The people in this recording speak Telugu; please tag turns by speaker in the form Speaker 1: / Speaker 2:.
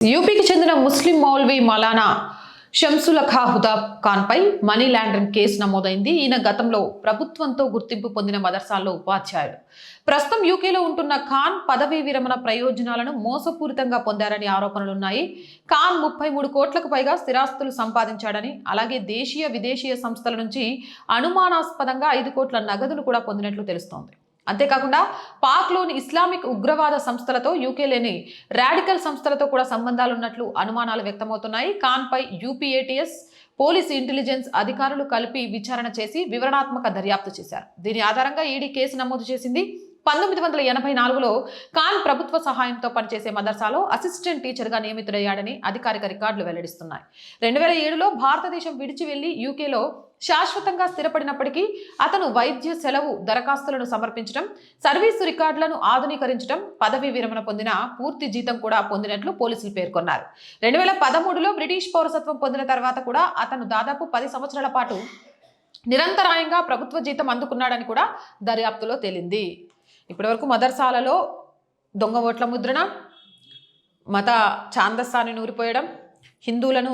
Speaker 1: యూపీకి చెందిన ముస్లిం మౌల్వీ మౌలానా షంసులఖా హుదా ఖాన్ పై మనీ లాండరింగ్ కేసు నమోదైంది. ఈయన గతంలో ప్రభుత్వంతో గుర్తింపు పొందిన మదర్సాల్లో ఉపాధ్యాయుడు. ప్రస్తుతం యూకేలో ఉంటున్న ఖాన్ పదవీ విరమణ ప్రయోజనాలను మోసపూరితంగా పొందారని ఆరోపణలున్నాయి. ఖాన్ 33 కోట్లకు పైగా స్థిరాస్తులు సంపాదించాడని, అలాగే దేశీయ విదేశీయ సంస్థల నుంచి అనుమానాస్పదంగా 5 కోట్ల నగదును కూడా పొందినట్లు తెలుస్తోంది. అంతేకాకుండా పాక్లోని ఇస్లామిక్ ఉగ్రవాద సంస్థలతో, యూకేలోని రాడికల్ సంస్థలతో కూడా సంబంధాలున్నట్లు అనుమానాలు వ్యక్తమవుతున్నాయి. ఖాన్ పై యూపీఏటీఎస్, పోలీసు ఇంటెలిజెన్స్ అధికారులు కలిపి విచారణ చేసి వివరణాత్మక దర్యాప్తు చేశారు. దీని ఆధారంగా ఈడీ కేసు నమోదు చేసింది. 1984లో ఖాన్ ప్రభుత్వ సహాయంతో పనిచేసే మదర్సాలో అసిస్టెంట్ టీచర్గా నియమితుడయ్యాడని అధికారిక రికార్డులు వెల్లడిస్తున్నాయి. 2007లో భారతదేశం విడిచి వెళ్లి యూకేలో శాశ్వతంగా స్థిరపడినప్పటికీ అతను వైద్య సెలవు దరఖాస్తులను సమర్పించడం, సర్వీసు రికార్డులను ఆధునీకరించడం, పదవీ విరమణ పొందిన పూర్తి జీతం కూడా పొందినట్లు పోలీసులు పేర్కొన్నారు. 2013లో బ్రిటిష్ పౌరసత్వం పొందిన తర్వాత కూడా అతను దాదాపు 10 సంవత్సరాల పాటు నిరంతరాయంగా ప్రభుత్వ జీతం అందుకున్నాడని కూడా దర్యాప్తులో తేలింది. ఇప్పటివరకు మదర్సాలలో దొంగ ఓట్ల ముద్రణ, మత ఛాందస్సాన్ని నూరిపోయడం, హిందువులను